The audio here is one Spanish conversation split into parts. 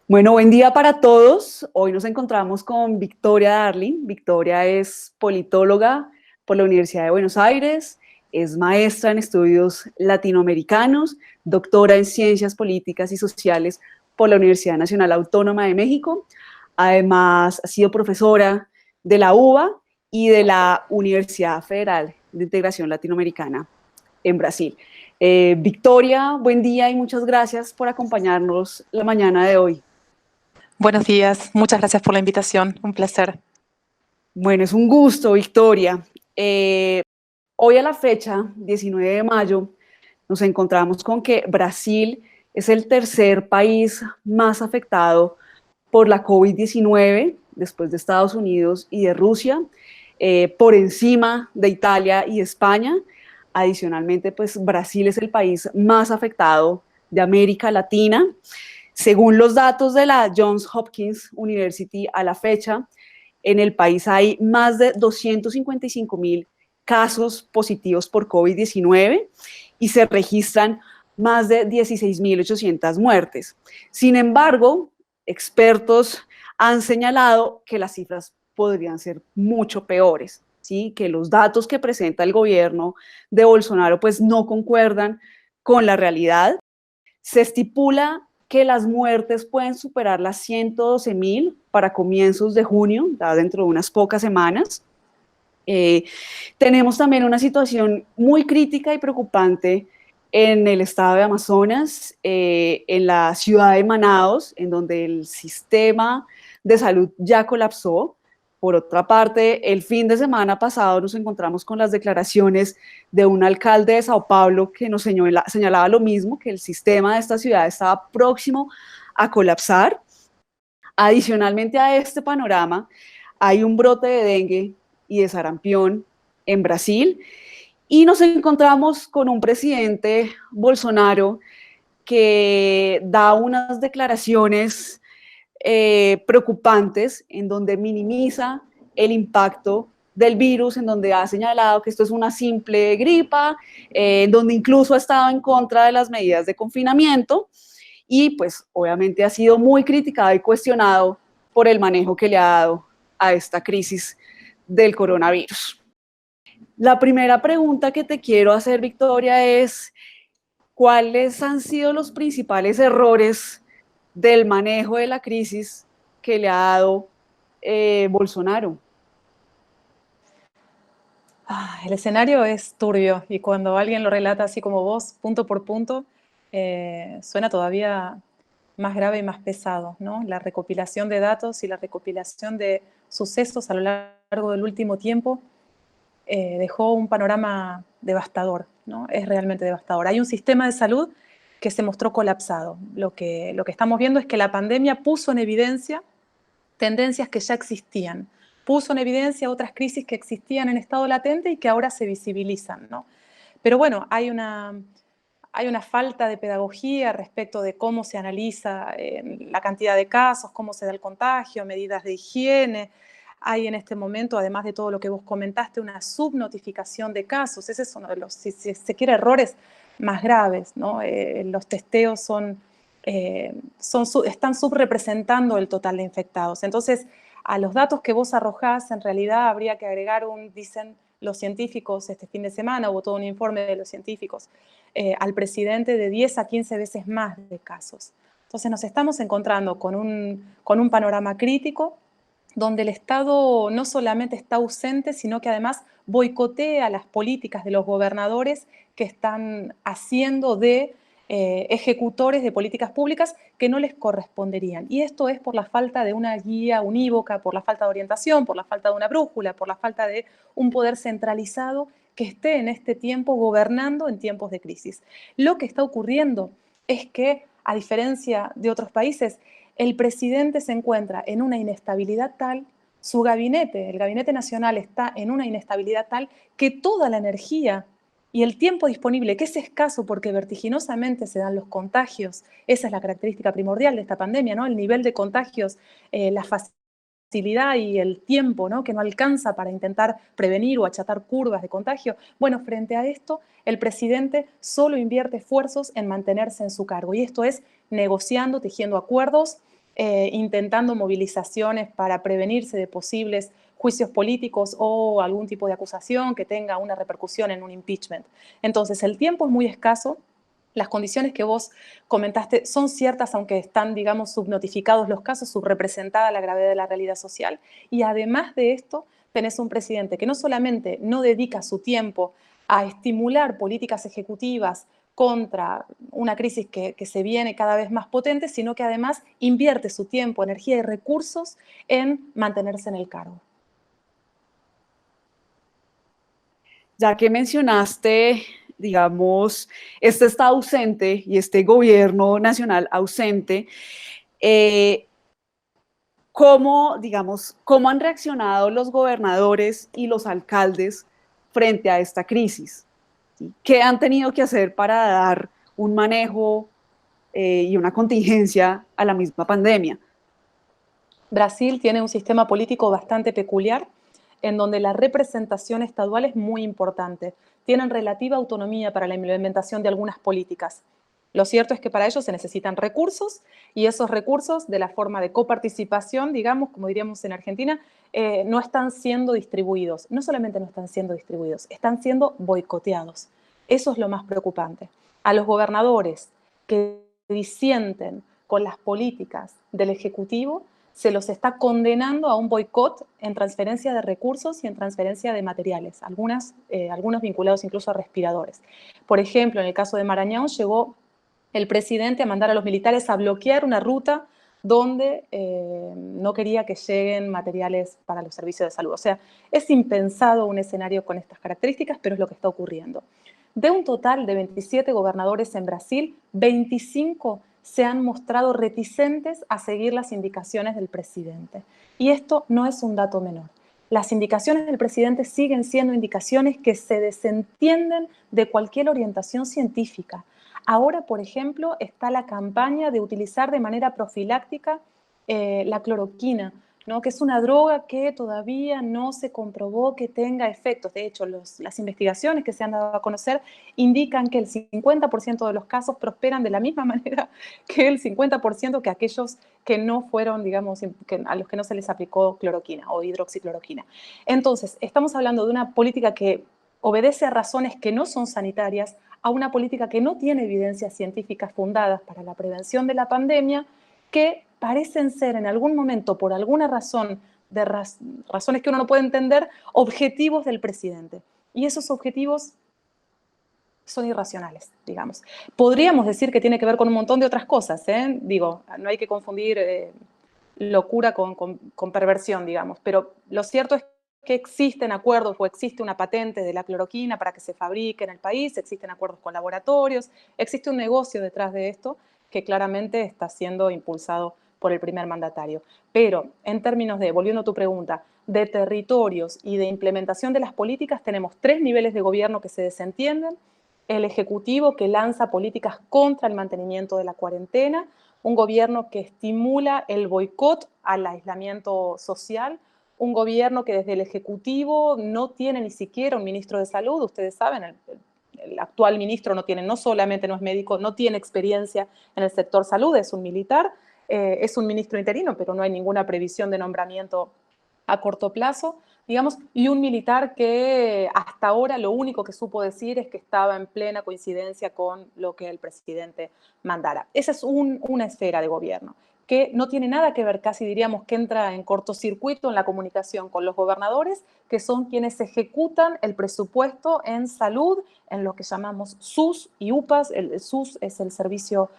Bueno, buen día para todos. Hoy nos encontramos con Victoria Darling. Victoria es politóloga por la Universidad de Buenos Aires, es maestra en estudios latinoamericanos, doctora en ciencias políticas y sociales por la Universidad Nacional Autónoma de México. Además, ha sido profesora de la UBA y de la Universidad Federal de Integración Latinoamericana en Brasil. Victoria, buen día y muchas gracias por acompañarnos la mañana de hoy. Buenos días, muchas gracias por la invitación, un placer. Bueno, es un gusto, Victoria. Hoy a la fecha, 19 de mayo, nos encontramos con que Brasil es el tercer país más afectado por la COVID-19, después de Estados Unidos y de Rusia, por encima de Italia y España. Adicionalmente, pues Brasil es el país más afectado de América Latina. Según los datos de la Johns Hopkins University a la fecha, en el país hay más de 255.000 casos positivos por COVID-19 y se registran más de 16.800 muertes. Sin embargo, expertos han señalado que las cifras podrían ser mucho peores, ¿sí? Que los datos que presenta el gobierno de Bolsonaro pues no concuerdan con la realidad. Se estipula que las muertes pueden superar las 112.000 para comienzos de junio, dentro de unas pocas semanas. Tenemos también una situación muy crítica y preocupante en el estado de Amazonas, en la ciudad de Manaos, en donde el sistema de salud ya colapsó. Por otra parte, el fin de semana pasado nos encontramos con las declaraciones de un alcalde de Sao Paulo que nos señalaba lo mismo, que el sistema de esta ciudad estaba próximo a colapsar. Adicionalmente a este panorama, hay un brote de dengue y de sarampión en Brasil y nos encontramos con un presidente Bolsonaro que da unas declaraciones preocupantes en donde minimiza el impacto del virus, en donde ha señalado que esto es una simple gripa, en donde incluso ha estado en contra de las medidas de confinamiento y pues obviamente ha sido muy criticado y cuestionado por el manejo que le ha dado a esta crisis del coronavirus. La primera pregunta que te quiero hacer, Victoria, es ¿cuáles han sido los principales errores del manejo de la crisis que le ha dado Bolsonaro? El escenario es turbio y cuando alguien lo relata así como vos, punto por punto, suena todavía más grave y más pesado, ¿no? La recopilación de datos y la recopilación de sucesos a lo largo del último tiempo dejó un panorama devastador, ¿no? Es realmente devastador. Hay un sistema de salud que se mostró colapsado. Lo que estamos viendo es que la pandemia puso en evidencia tendencias que ya existían, puso en evidencia otras crisis que existían en estado latente y que ahora se visibilizan, ¿no? Pero bueno, hay una falta de pedagogía respecto de cómo se analiza la cantidad de casos, cómo se da el contagio, medidas de higiene. Hay en este momento, además de todo lo que vos comentaste, una subnotificación de casos. Ese es uno de los, si se quiere, errores más graves, ¿no? Los testeos están subrepresentando el total de infectados. Entonces, a los datos que vos arrojás, en realidad habría que agregar dicen los científicos este fin de semana, hubo todo un informe de los científicos, al presidente de 10 a 15 veces más de casos. Entonces nos estamos encontrando con un panorama crítico donde el Estado no solamente está ausente, sino que además boicotea las políticas de los gobernadores que están haciendo de ejecutores de políticas públicas que no les corresponderían. Y esto es por la falta de una guía unívoca, por la falta de orientación, por la falta de una brújula, por la falta de un poder centralizado que esté en este tiempo gobernando en tiempos de crisis. Lo que está ocurriendo es que, a diferencia de otros países, el presidente se encuentra en una inestabilidad tal, su gabinete, el gabinete nacional, está en una inestabilidad tal que toda la energía y el tiempo disponible, que es escaso porque vertiginosamente se dan los contagios, esa es la característica primordial de esta pandemia, ¿no? El nivel de contagios, la facilidad y el tiempo, ¿no? Que no alcanza para intentar prevenir o achatar curvas de contagio. Bueno, frente a esto, el presidente solo invierte esfuerzos en mantenerse en su cargo y esto es negociando, tejiendo acuerdos intentando movilizaciones para prevenirse de posibles juicios políticos o algún tipo de acusación que tenga una repercusión en un impeachment. Entonces, el tiempo es muy escaso. Las condiciones que vos comentaste son ciertas, aunque están, digamos, subnotificados los casos, subrepresentada la gravedad de la realidad social. Y además de esto, tenés un presidente que no solamente no dedica su tiempo a estimular políticas ejecutivas contra una crisis que se viene cada vez más potente, sino que además invierte su tiempo, energía y recursos en mantenerse en el cargo. Ya que mencionaste, digamos, este está ausente y este gobierno nacional ausente, eh, ¿cómo, digamos, cómo han reaccionado los gobernadores y los alcaldes frente a esta crisis? ¿Sí? ¿Qué han tenido que hacer para dar un manejo y una contingencia a la misma pandemia? Brasil tiene un sistema político bastante peculiar, en donde la representación estadual es muy importante. Tienen relativa autonomía para la implementación de algunas políticas. Lo cierto es que para ello se necesitan recursos y esos recursos, de la forma de coparticipación, digamos, como diríamos en Argentina, no están siendo distribuidos. No solamente no están siendo distribuidos, están siendo boicoteados. Eso es lo más preocupante. A los gobernadores que disienten con las políticas del Ejecutivo, se los está condenando a un boicot en transferencia de recursos y en transferencia de materiales, algunos vinculados incluso a respiradores. Por ejemplo, en el caso de Maranhão, llegó el presidente a mandar a los militares a bloquear una ruta donde no quería que lleguen materiales para los servicios de salud. O sea, es impensado un escenario con estas características, pero es lo que está ocurriendo. De un total de 27 gobernadores en Brasil, 25 se han mostrado reticentes a seguir las indicaciones del presidente. Y esto no es un dato menor. Las indicaciones del presidente siguen siendo indicaciones que se desentienden de cualquier orientación científica. Ahora, por ejemplo, está la campaña de utilizar de manera profiláctica la cloroquina, ¿no? Que es una droga que todavía no se comprobó que tenga efectos. De hecho, las investigaciones que se han dado a conocer indican que el 50% de los casos prosperan de la misma manera que el 50% que aquellos que no fueron, digamos, a los que no se les aplicó cloroquina o hidroxicloroquina. Entonces, estamos hablando de una política que obedece a razones que no son sanitarias, a una política que no tiene evidencias científicas fundadas para la prevención de la pandemia, que parecen ser en algún momento, por alguna razón, razones que uno no puede entender, objetivos del presidente. Y esos objetivos son irracionales, digamos. Podríamos decir que tiene que ver con un montón de otras cosas, ¿eh? Digo, no hay que confundir locura con perversión, digamos, pero lo cierto es que existen acuerdos o existe una patente de la cloroquina para que se fabrique en el país, existen acuerdos con laboratorios, existe un negocio detrás de esto que claramente está siendo impulsado por el primer mandatario. Pero en términos de, volviendo a tu pregunta, de territorios y de implementación de las políticas, tenemos 3 niveles de gobierno que se desentienden: el Ejecutivo, que lanza políticas contra el mantenimiento de la cuarentena; un gobierno que estimula el boicot al aislamiento social; un gobierno que desde el Ejecutivo no tiene ni siquiera un ministro de salud. Ustedes saben, el actual ministro no solamente no es médico, no tiene experiencia en el sector salud, es un militar, es un ministro interino, pero no hay ninguna previsión de nombramiento a corto plazo, digamos, y un militar que hasta ahora lo único que supo decir es que estaba en plena coincidencia con lo que el presidente mandara. Esa es una esfera de gobierno que no tiene nada que ver, casi diríamos que entra en cortocircuito en la comunicación con los gobernadores, que son quienes ejecutan el presupuesto en salud, en lo que llamamos SUS y UPAS. El SUS es el Servicio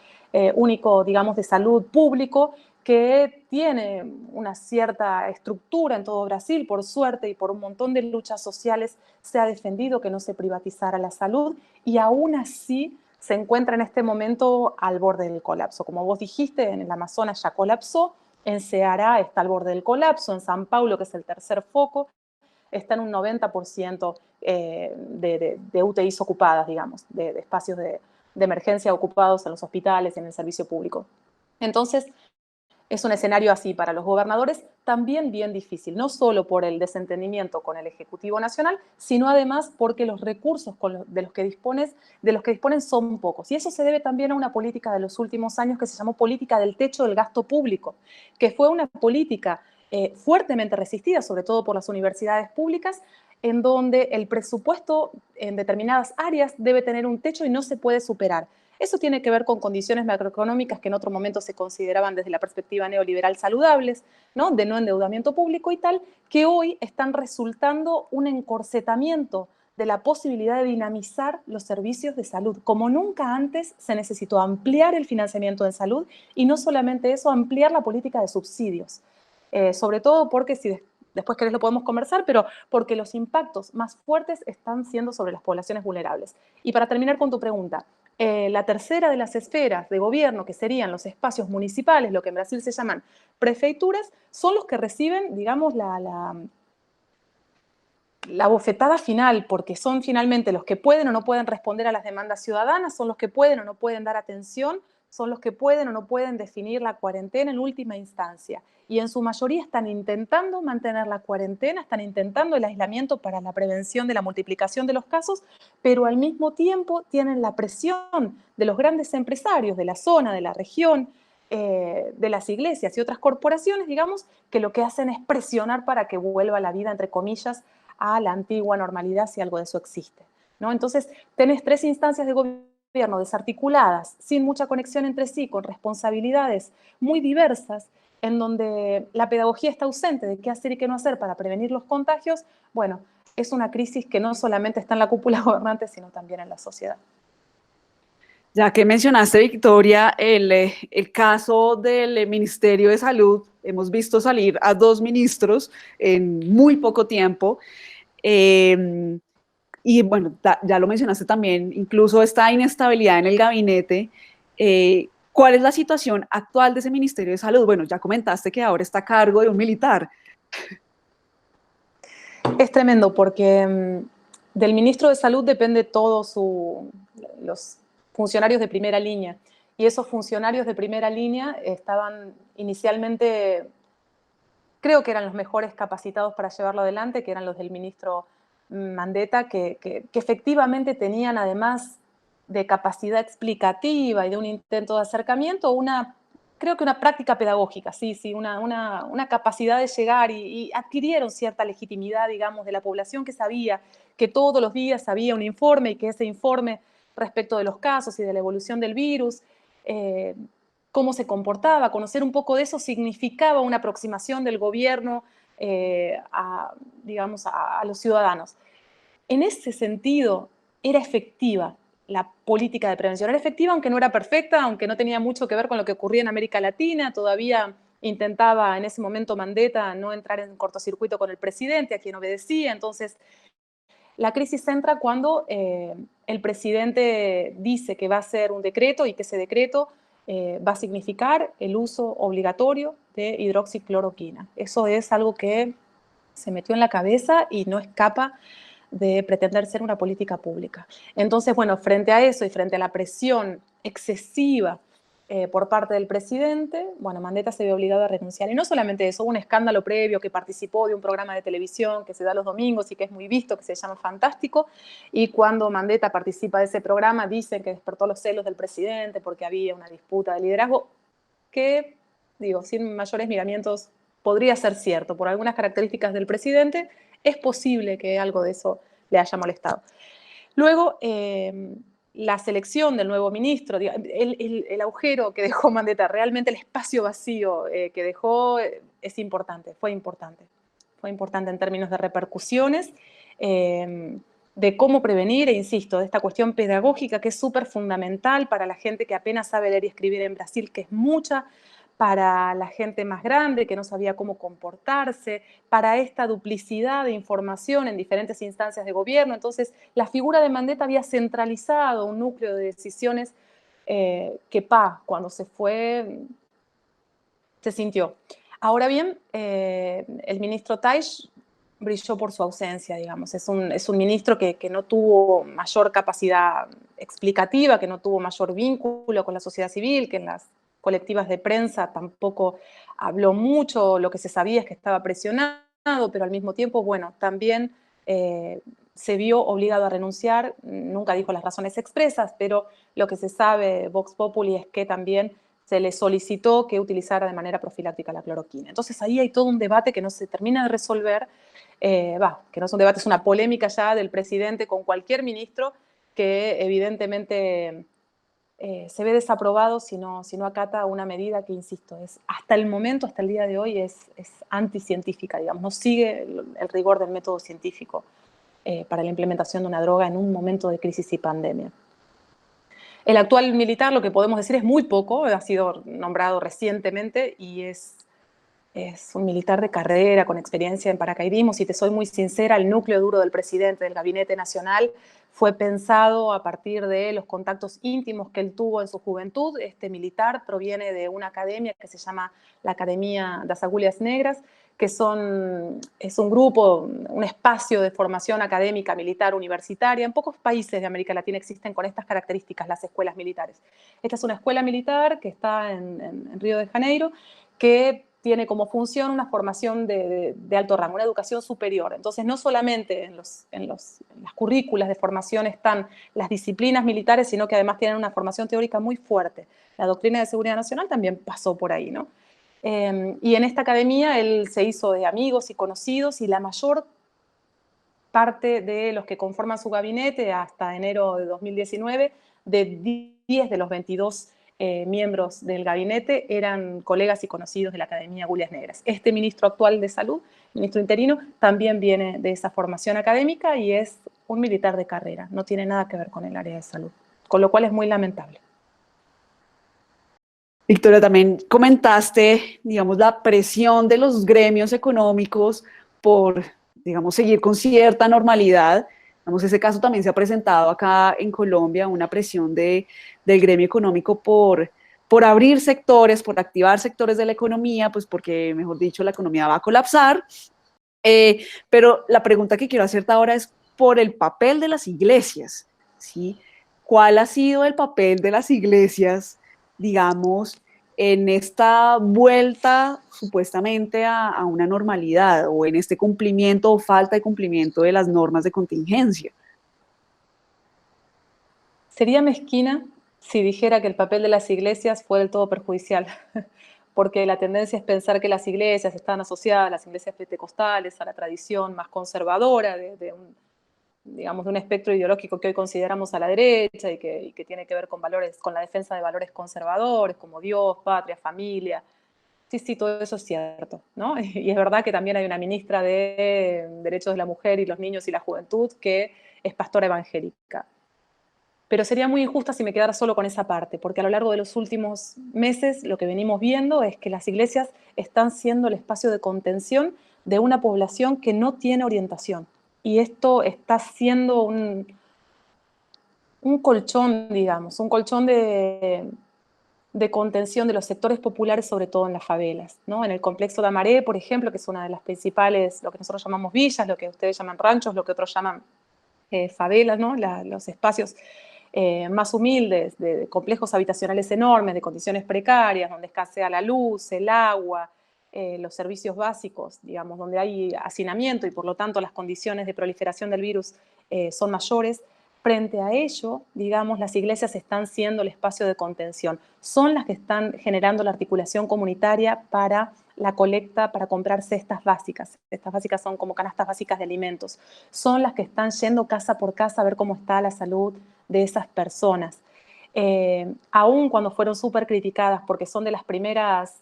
Único, digamos, de Salud Público, que tiene una cierta estructura en todo Brasil, por suerte, y por un montón de luchas sociales se ha defendido que no se privatizara la salud, y aún así se encuentra en este momento al borde del colapso. Como vos dijiste, en el Amazonas ya colapsó, en Ceará está al borde del colapso, en San Paulo, que es el tercer foco, está en un 90% de UTIs ocupadas, digamos, de espacios de emergencia ocupados en los hospitales y en el servicio público. Entonces, Es un escenario así para los gobernadores también bien difícil, no solo por el desentendimiento con el Ejecutivo Nacional, sino además porque los recursos de los que disponen son pocos. Y eso se debe también a una política de los últimos años que se llamó política del techo del gasto público, que fue una política fuertemente resistida, sobre todo por las universidades públicas, en donde el presupuesto en determinadas áreas debe tener un techo y no se puede superar. Eso tiene que ver con condiciones macroeconómicas que en otro momento se consideraban desde la perspectiva neoliberal saludables, ¿no? De no endeudamiento público y tal, que hoy están resultando un encorsetamiento de la posibilidad de dinamizar los servicios de salud. Como nunca antes se necesitó ampliar el financiamiento en salud y no solamente eso, ampliar la política de subsidios. Sobre todo porque, si después querés lo podemos conversar, pero porque los impactos más fuertes están siendo sobre las poblaciones vulnerables. Y para terminar con tu pregunta, la tercera de las esferas de gobierno, que serían los espacios municipales, lo que en Brasil se llaman prefeituras, son los que reciben, digamos, la bofetada final, porque son finalmente los que pueden o no pueden responder a las demandas ciudadanas, son los que pueden o no pueden dar atención, son los que pueden o no pueden definir la cuarentena en última instancia. Y en su mayoría están intentando mantener la cuarentena, están intentando el aislamiento para la prevención de la multiplicación de los casos, pero al mismo tiempo tienen la presión de los grandes empresarios de la zona, de la región, de las iglesias y otras corporaciones, digamos, que lo que hacen es presionar para que vuelva la vida, entre comillas, a la antigua normalidad, si algo de eso existe, ¿no? Entonces, tenés tres instancias de gobierno desarticuladas, sin mucha conexión entre sí, con responsabilidades muy diversas, en donde la pedagogía está ausente de qué hacer y qué no hacer para prevenir los contagios. Bueno, es una crisis que no solamente está en la cúpula gobernante, sino también en la sociedad. Ya que mencionaste, Victoria, el caso del Ministerio de Salud, hemos visto salir a dos ministros en muy poco tiempo. Eh, y bueno, ya lo mencionaste también, incluso esta inestabilidad en el gabinete. ¿Cuál es la situación actual de ese Ministerio de Salud? Bueno, ya comentaste que ahora está a cargo de un militar. Es tremendo porque del ministro de Salud depende todos los funcionarios de primera línea. Y esos funcionarios de primera línea estaban inicialmente, creo que eran los mejores capacitados para llevarlo adelante, que eran los del ministro Mandetta, que efectivamente tenían, además de capacidad explicativa y de un intento de acercamiento, creo que una práctica pedagógica, sí, una capacidad de llegar y adquirieron cierta legitimidad, digamos, de la población, que sabía que todos los días había un informe y que ese informe respecto de los casos y de la evolución del virus, cómo se comportaba, conocer un poco de eso significaba una aproximación del gobierno digamos, a los ciudadanos. En ese sentido, era efectiva la política de prevención. Era efectiva, aunque no era perfecta, aunque no tenía mucho que ver con lo que ocurría en América Latina. Todavía intentaba en ese momento Mandetta no entrar en cortocircuito con el presidente, a quien obedecía. Entonces, la crisis entra cuando el presidente dice que va a hacer un decreto y que ese decreto va a significar el uso obligatorio de hidroxicloroquina. Eso es algo que se metió en la cabeza y no escapa de pretender ser una política pública. Entonces, bueno, frente a eso y frente a la presión excesiva por parte del presidente, bueno, Mandetta se ve obligado a renunciar. Y no solamente eso, hubo un escándalo previo, que participó de un programa de televisión que se da los domingos y que es muy visto, que se llama Fantástico, y cuando Mandetta participa de ese programa dicen que despertó los celos del presidente porque había una disputa de liderazgo que, digo, sin mayores miramientos, podría ser cierto. Por algunas características del presidente, es posible que algo de eso le haya molestado. Luego, la selección del nuevo ministro, el agujero que dejó Mandetta, realmente el espacio vacío que dejó es importante, fue importante. Fue importante en términos de repercusiones, de cómo prevenir, e insisto, de esta cuestión pedagógica que es súper fundamental para la gente que apenas sabe leer y escribir en Brasil, que es mucha, para la gente más grande que no sabía cómo comportarse, para esta duplicidad de información en diferentes instancias de gobierno. Entonces, la figura de Mandetta había centralizado un núcleo de decisiones que cuando se fue, se sintió. Ahora bien, el ministro Taish brilló por su ausencia, digamos. Es un ministro que no tuvo mayor capacidad explicativa, que no tuvo mayor vínculo con la sociedad civil, que en las colectivas de prensa tampoco habló mucho, lo que se sabía es que estaba presionado, pero al mismo tiempo, bueno, también se vio obligado a renunciar, nunca dijo las razones expresas, pero lo que se sabe, Vox Populi, es que también se le solicitó que utilizara de manera profiláctica la cloroquina. Entonces ahí hay todo un debate que no se termina de resolver, que no es un debate, es una polémica ya del presidente con cualquier ministro que evidentemente se ve desaprobado si no acata una medida que, insisto, es hasta el momento, hasta el día de hoy, es anticientífica, digamos, no sigue el rigor del método científico para la implementación de una droga en un momento de crisis y pandemia. El actual militar, lo que podemos decir, es muy poco, ha sido nombrado recientemente y es un militar de carrera, con experiencia en paracaidismo. Si te soy muy sincera, el núcleo duro del presidente del Gabinete Nacional fue pensado a partir de los contactos íntimos que él tuvo en su juventud. Este militar proviene de una academia que se llama la Academia das Agulhas Negras, que es un grupo, un espacio de formación académica militar universitaria. En pocos países de América Latina existen con estas características las escuelas militares. Esta es una escuela militar que está en Río de Janeiro, que tiene como función una formación de alto rango, una educación superior. Entonces, no solamente en las currículas de formación están las disciplinas militares, sino que además tienen una formación teórica muy fuerte. La doctrina de seguridad nacional también pasó por ahí, ¿no? Y en esta academia él se hizo de amigos y conocidos, y la mayor parte de los que conforman su gabinete hasta enero de 2019, de 10 de los 22 miembros del gabinete eran colegas y conocidos de la Academia Agulhas Negras. Este ministro actual de Salud, ministro interino, también viene de esa formación académica y es un militar de carrera, no tiene nada que ver con el área de salud, con lo cual es muy lamentable. Victoria, también comentaste, digamos, la presión de los gremios económicos por, digamos, seguir con cierta normalidad. Digamos, ese caso también se ha presentado acá en Colombia, una presión del gremio económico por abrir sectores, por activar sectores de la economía, pues porque, mejor dicho, la economía va a colapsar. Pero la pregunta que quiero hacerte ahora es por el papel de las iglesias, ¿sí? ¿Cuál ha sido el papel de las iglesias, digamos, en esta vuelta supuestamente a una normalidad o en este cumplimiento o falta de cumplimiento de las normas de contingencia? Sería mezquina si dijera que el papel de las iglesias fue del todo perjudicial, porque la tendencia es pensar que las iglesias están asociadas, las iglesias pentecostales, a la tradición más conservadora digamos, de un espectro ideológico que hoy consideramos a la derecha y que tiene que ver con valores, con la defensa de valores conservadores como Dios, patria, familia. Sí, sí, todo eso es cierto, ¿no? Y es verdad que también hay una ministra de Derechos de la Mujer y los Niños y la Juventud que es pastora evangélica. Pero sería muy injusta si me quedara solo con esa parte, porque a lo largo de los últimos meses lo que venimos viendo es que las iglesias están siendo el espacio de contención de una población que no tiene orientación. Y esto está siendo un colchón, digamos, un colchón de contención de los sectores populares, sobre todo en las favelas, ¿no? En el complejo de Amaré, por ejemplo, que es una de las principales, lo que nosotros llamamos villas, lo que ustedes llaman ranchos, lo que otros llaman favelas, ¿no? Los espacios más humildes, de complejos habitacionales enormes, de condiciones precarias, donde escasea la luz, el agua, los servicios básicos, digamos, donde hay hacinamiento y por lo tanto las condiciones de proliferación del virus son mayores. Frente a ello, digamos, las iglesias están siendo el espacio de contención. Son las que están generando la articulación comunitaria para la colecta, para comprar cestas básicas. Estas básicas son como canastas básicas de alimentos. Son las que están yendo casa por casa a ver cómo está la salud de esas personas. Aún cuando fueron súper criticadas, porque son de las primeras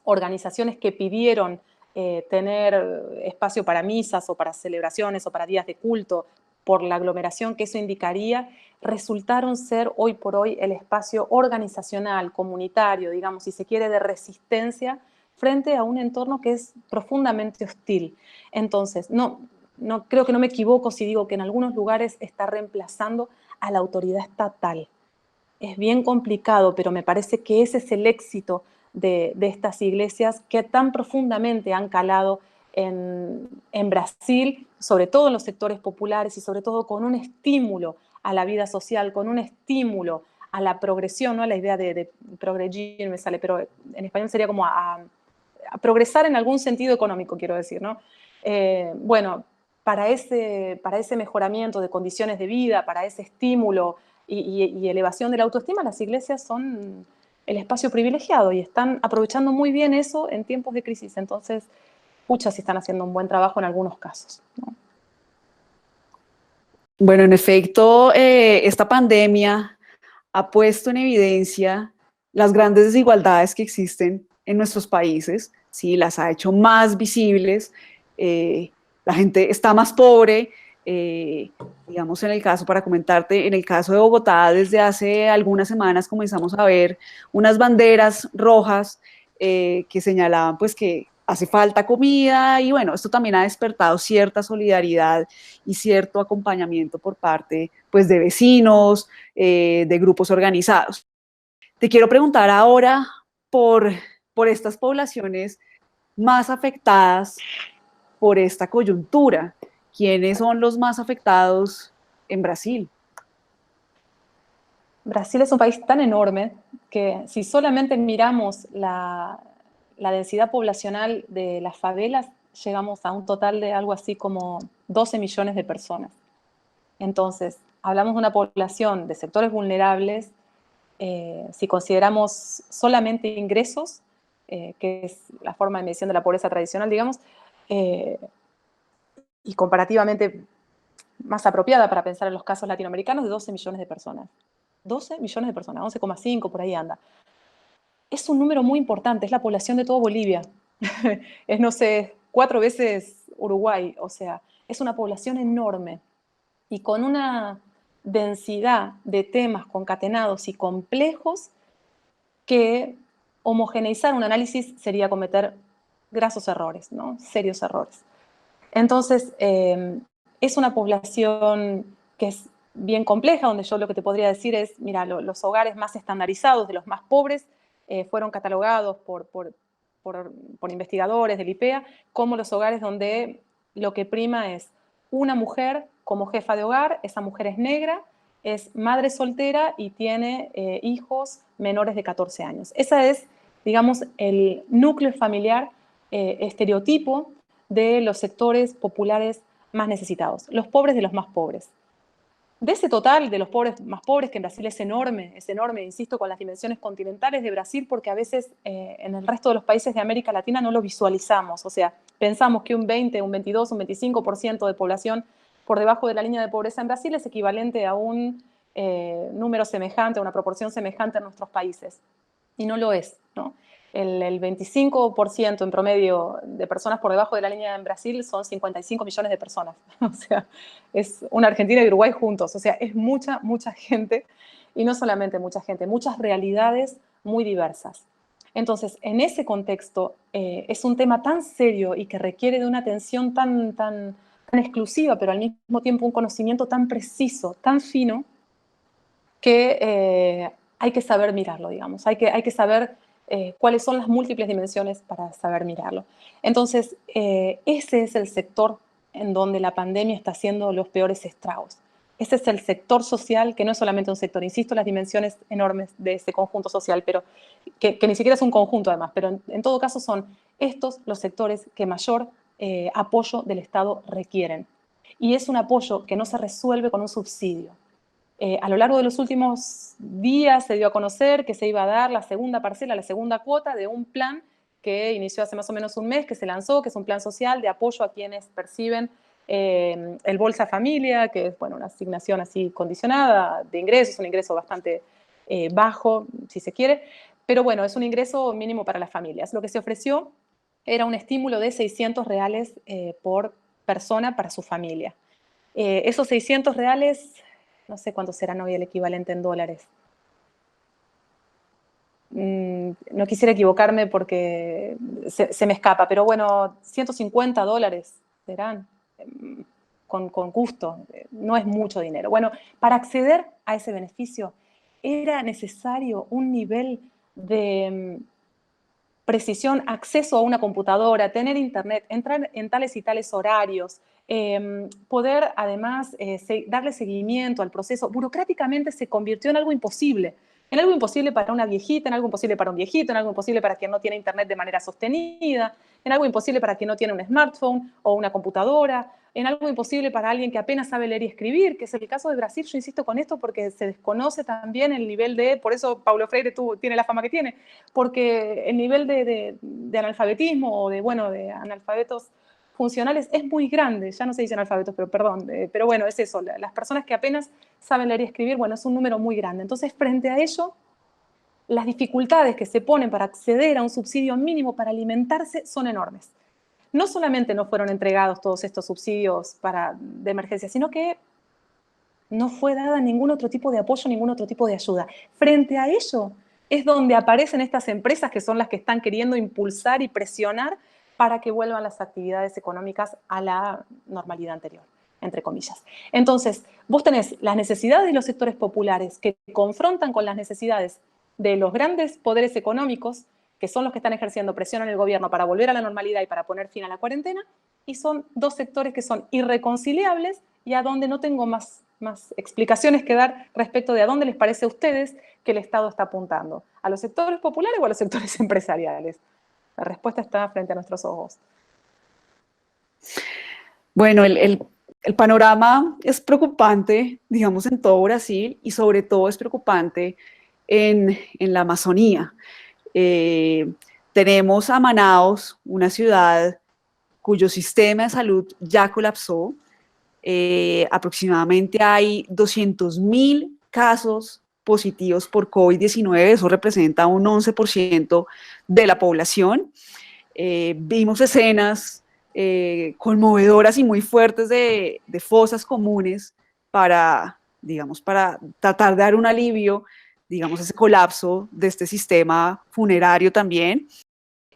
organizaciones que pidieron tener espacio para misas o para celebraciones o para días de culto, por la aglomeración que eso indicaría, resultaron ser hoy por hoy el espacio organizacional, comunitario, digamos, si se quiere, de resistencia frente a un entorno que es profundamente hostil. Entonces, no creo que no me equivoco si digo que en algunos lugares está reemplazando a la autoridad estatal. Es bien complicado, pero me parece que ese es el éxito de estas iglesias que tan profundamente han calado en Brasil, sobre todo en los sectores populares y sobre todo con un estímulo a la vida social, con un estímulo a la progresión, ¿no? A la idea de progredir, me sale, pero en español sería como a progresar en algún sentido económico, quiero decir, ¿no? Bueno, para ese mejoramiento de condiciones de vida, para ese estímulo y elevación de la autoestima, las iglesias son el espacio privilegiado y están aprovechando muy bien eso en tiempos de crisis. Entonces, pucha, si están haciendo un buen trabajo en algunos casos, ¿no? Bueno, en efecto, esta pandemia ha puesto en evidencia las grandes desigualdades que existen en nuestros países, ¿sí? Las ha hecho más visibles, la gente está más pobre, digamos en el caso, para comentarte, en el caso de Bogotá, desde hace algunas semanas comenzamos a ver unas banderas rojas que señalaban pues que hace falta comida y bueno, esto también ha despertado cierta solidaridad y cierto acompañamiento por parte pues de vecinos, de grupos organizados. Te quiero preguntar ahora por, por estas poblaciones más afectadas por esta coyuntura. ¿Quiénes son los más afectados en Brasil? Brasil es un país tan enorme que si solamente miramos la densidad poblacional de las favelas, llegamos a un total de algo así como 12 millones de personas. Entonces, hablamos de una población de sectores vulnerables, si consideramos solamente ingresos, que es la forma de medición de la pobreza tradicional, digamos, eh, y comparativamente más apropiada para pensar en los casos latinoamericanos, de 12 millones de personas. 12 millones de personas, 11,5 por ahí anda. Es un número muy importante, es la población de toda Bolivia. Es, no sé, 4 veces Uruguay, o sea, es una población enorme y con una densidad de temas concatenados y complejos que homogeneizar un análisis sería cometer grasos errores, ¿no? Serios errores. Entonces, es una población que es bien compleja, donde yo lo que te podría decir es, mira, los hogares más estandarizados, de los más pobres, fueron catalogados por investigadores del IPEA como los hogares donde lo que prima es una mujer como jefa de hogar, esa mujer es negra, es madre soltera y tiene hijos menores de 14 años. Ese es, digamos, el núcleo familiar estereotipo de los sectores populares más necesitados, los pobres de los más pobres. De ese total de los pobres más pobres, que en Brasil es enorme, insisto, con las dimensiones continentales de Brasil, porque a veces en el resto de los países de América Latina no lo visualizamos, o sea, pensamos que un 20, un 22, un 25% de población por debajo de la línea de pobreza en Brasil es equivalente a un número semejante, a una proporción semejante en nuestros países, y no lo es, ¿no? El 25% en promedio de personas por debajo de la línea en Brasil son 55 millones de personas. O sea, es una Argentina y Uruguay juntos. O sea, es mucha, mucha gente. Y no solamente mucha gente, muchas realidades muy diversas. Entonces, en ese contexto, es un tema tan serio y que requiere de una atención tan exclusiva, pero al mismo tiempo un conocimiento tan preciso, tan fino, que hay que saber mirarlo, digamos. Hay que saber cuáles son las múltiples dimensiones para saber mirarlo. Entonces, ese es el sector en donde la pandemia está haciendo los peores estragos. Ese es el sector social, que no es solamente un sector, insisto, las dimensiones enormes de ese conjunto social, pero que ni siquiera es un conjunto además, pero en todo caso son estos los sectores que mayor apoyo del Estado requieren. Y es un apoyo que no se resuelve con un subsidio. A lo largo de los últimos días se dio a conocer que se iba a dar la segunda parcela, la segunda cuota de un plan que inició hace más o menos un mes, que se lanzó, que es un plan social de apoyo a quienes perciben el Bolsa Familia, que es bueno, una asignación así condicionada de ingresos, un ingreso bastante bajo, si se quiere, pero bueno, es un ingreso mínimo para las familias. Lo que se ofreció era un estímulo de 600 reales por persona para su familia. Esos 600 reales, no sé cuánto serán hoy el equivalente en dólares. No quisiera equivocarme porque se me escapa, pero bueno, 150 dólares serán, con gusto, no es mucho dinero. Bueno, para acceder a ese beneficio era necesario un nivel de precisión, acceso a una computadora, tener internet, entrar en tales y tales horarios, poder además darle seguimiento al proceso, burocráticamente se convirtió en algo imposible. En algo imposible para una viejita, en algo imposible para un viejito, en algo imposible para quien no tiene internet de manera sostenida, en algo imposible para quien no tiene un smartphone o una computadora, en algo imposible para alguien que apenas sabe leer y escribir, que es el caso de Brasil. Yo insisto con esto porque se desconoce también el nivel de, por eso Paulo Freire tiene la fama que tiene, porque el nivel de analfabetismo o de analfabetos funcionales es muy grande, ya no se dicen analfabetos, pero perdón, pero bueno, es eso, las personas que apenas saben leer y escribir, bueno, es un número muy grande. Entonces, frente a ello, las dificultades que se ponen para acceder a un subsidio mínimo para alimentarse son enormes. No solamente no fueron entregados todos estos subsidios de emergencia, sino que no fue dada ningún otro tipo de apoyo, ningún otro tipo de ayuda. Frente a ello es donde aparecen estas empresas que son las que están queriendo impulsar y presionar para que vuelvan las actividades económicas a la normalidad anterior, entre comillas. Entonces, vos tenés las necesidades de los sectores populares que confrontan con las necesidades de los grandes poderes económicos, que son los que están ejerciendo presión en el gobierno para volver a la normalidad y para poner fin a la cuarentena, y son dos sectores que son irreconciliables y a donde no tengo más explicaciones que dar respecto de a dónde les parece a ustedes que el Estado está apuntando, a los sectores populares o a los sectores empresariales. La respuesta está frente a nuestros ojos. Bueno, el panorama es preocupante, digamos, en todo Brasil y sobre todo es preocupante en la Amazonía. Tenemos a Manaus, una ciudad cuyo sistema de salud ya colapsó. Aproximadamente hay 200.000 casos positivos por COVID-19, eso representa un 11% de la población. Vimos escenas conmovedoras y muy fuertes de fosas comunes digamos, para tratar de dar un alivio, digamos, a ese colapso de este sistema funerario también.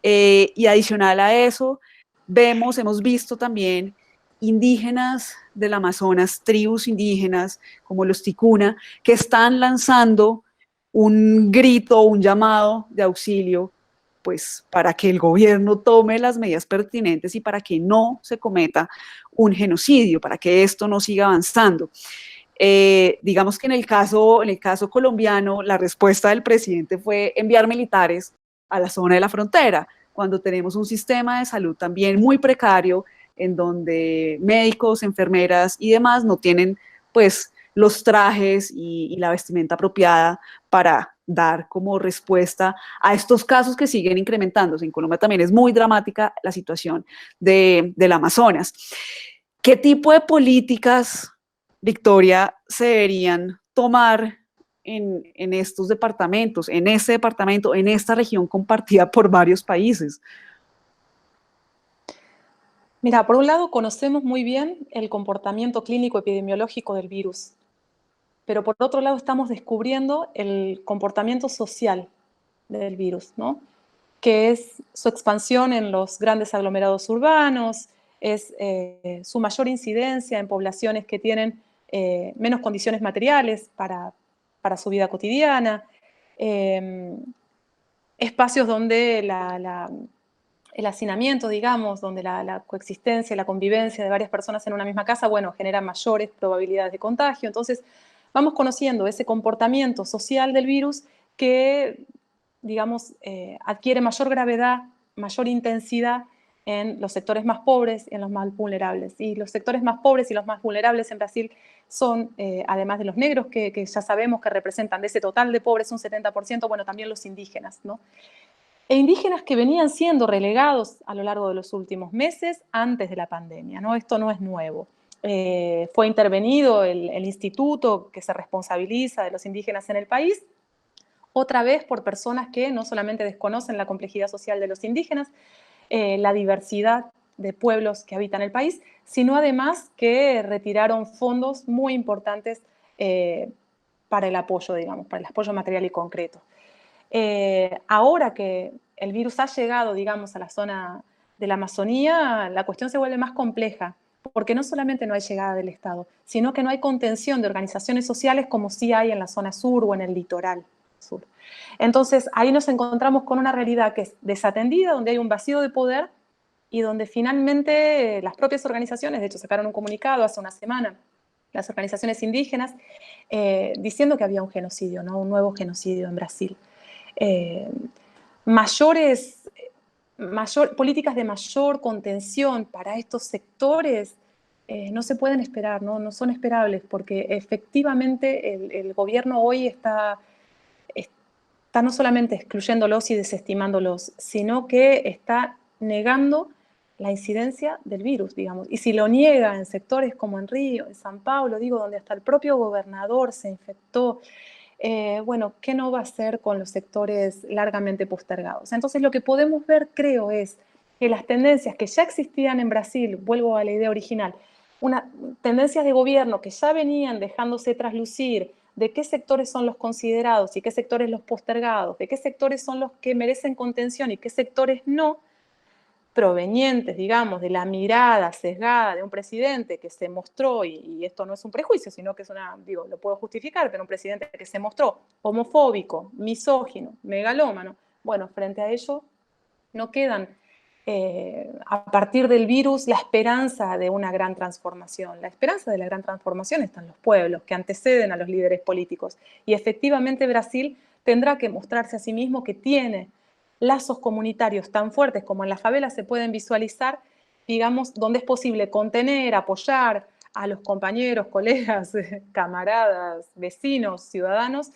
Y adicional a eso, hemos visto también indígenas del Amazonas, tribus indígenas como los ticuna, que están lanzando un grito, un llamado de auxilio, pues para que el gobierno tome las medidas pertinentes y para que no se cometa un genocidio, para que esto no siga avanzando. Digamos que en el caso colombiano, la respuesta del presidente fue enviar militares a la zona de la frontera, cuando tenemos un sistema de salud también muy precario, en donde médicos, enfermeras y demás no tienen pues los trajes y la vestimenta apropiada para dar como respuesta a estos casos que siguen incrementándose. En Colombia también es muy dramática la situación del Amazonas. ¿Qué tipo de políticas, Victoria, se deberían tomar en estos departamentos, en este departamento, en esta región compartida por varios países? Mira, por un lado conocemos muy bien el comportamiento clínico epidemiológico del virus, pero por otro lado estamos descubriendo el comportamiento social del virus, ¿no? Que es su expansión en los grandes aglomerados urbanos, es su mayor incidencia en poblaciones que tienen menos condiciones materiales para su vida cotidiana, espacios donde el hacinamiento, digamos, donde la coexistencia, la convivencia de varias personas en una misma casa, bueno, genera mayores probabilidades de contagio. Entonces, vamos conociendo ese comportamiento social del virus que, digamos, adquiere mayor gravedad, mayor intensidad en los sectores más pobres y en los más vulnerables. Y los sectores más pobres y los más vulnerables en Brasil son, además de los negros, que ya sabemos que representan de ese total de pobres un 70%, bueno, también los indígenas, ¿no? E indígenas que venían siendo relegados a lo largo de los últimos meses antes de la pandemia, ¿no? Esto no es nuevo. Fue intervenido el instituto que se responsabiliza de los indígenas en el país, otra vez por personas que no solamente desconocen la complejidad social de los indígenas, la diversidad de pueblos que habitan el país, sino además que retiraron fondos muy importantes para el apoyo, digamos, para el apoyo material y concreto. Ahora que el virus ha llegado, digamos, a la zona de la Amazonía, la cuestión se vuelve más compleja, porque no solamente no hay llegada del Estado, sino que no hay contención de organizaciones sociales como sí hay en la zona sur o en el litoral sur. Entonces, ahí nos encontramos con una realidad que es desatendida, donde hay un vacío de poder y donde finalmente las propias organizaciones, de hecho sacaron un comunicado hace una semana, las organizaciones indígenas, diciendo que había un genocidio, ¿no? Un nuevo genocidio en Brasil. Políticas de mayor contención para estos sectores no se pueden esperar, no son esperables, porque efectivamente el gobierno hoy está no solamente excluyéndolos y desestimándolos, sino que está negando la incidencia del virus, digamos. Y si lo niega en sectores como en Río, en San Paulo, digo, donde hasta el propio gobernador se infectó, bueno, ¿qué no va a hacer con los sectores largamente postergados? Entonces, lo que podemos ver, creo, es que las tendencias que ya existían en Brasil, vuelvo a la idea original, tendencias de gobierno que ya venían dejándose traslucir, de qué sectores son los considerados y qué sectores los postergados, de qué sectores son los que merecen contención y qué sectores no, provenientes, digamos, de la mirada sesgada de un presidente que se mostró, y esto no es un prejuicio, sino que es digo, lo puedo justificar, pero un presidente que se mostró homofóbico, misógino, megalómano, bueno, frente a ello no quedan a partir del virus la esperanza de una gran transformación. La esperanza de la gran transformación está en los pueblos, que anteceden a los líderes políticos. Y efectivamente Brasil tendrá que mostrarse a sí mismo que tiene lazos comunitarios tan fuertes como en las favelas se pueden visualizar, digamos, donde es posible contener, apoyar a los compañeros, colegas, camaradas, vecinos, ciudadanos,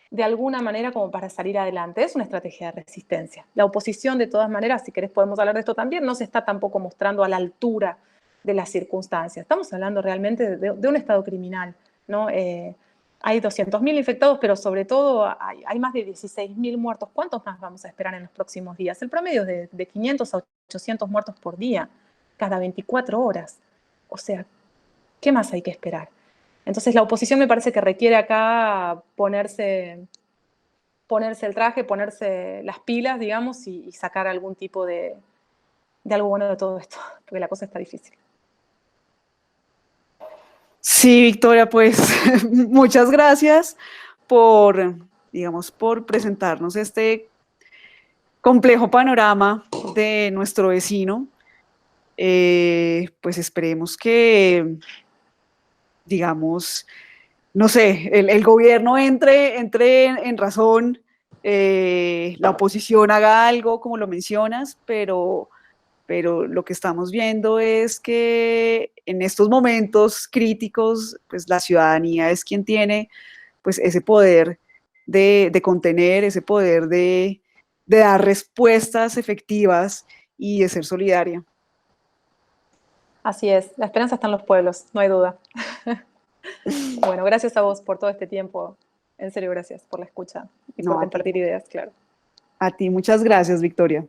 de alguna manera como para salir adelante. Es una estrategia de resistencia. La oposición, de todas maneras, si querés podemos hablar de esto también, no se está tampoco mostrando a la altura de las circunstancias. Estamos hablando realmente de un estado criminal, ¿no? Hay 200.000 infectados, pero sobre todo hay más de 16.000 muertos. ¿Cuántos más vamos a esperar en los próximos días? El promedio es de 500 a 800 muertos por día, cada 24 horas. O sea, ¿qué más hay que esperar? Entonces la oposición me parece que requiere acá ponerse el traje, ponerse las pilas, digamos, y sacar algún tipo de algo bueno de todo esto, porque la cosa está difícil. Sí, Victoria, pues muchas gracias por, digamos, por presentarnos este complejo panorama de nuestro vecino. Pues esperemos que, digamos, no sé, el gobierno entre en razón, la oposición haga algo, como lo mencionas, pero lo que estamos viendo es que en estos momentos críticos, pues la ciudadanía es quien tiene pues ese poder de contener, ese poder de dar respuestas efectivas y de ser solidaria. Así es, la esperanza está en los pueblos, no hay duda. Bueno, gracias a vos por todo este tiempo. En serio, gracias por la escucha y No, por compartir ideas, claro. a ti muchas gracias, Victoria.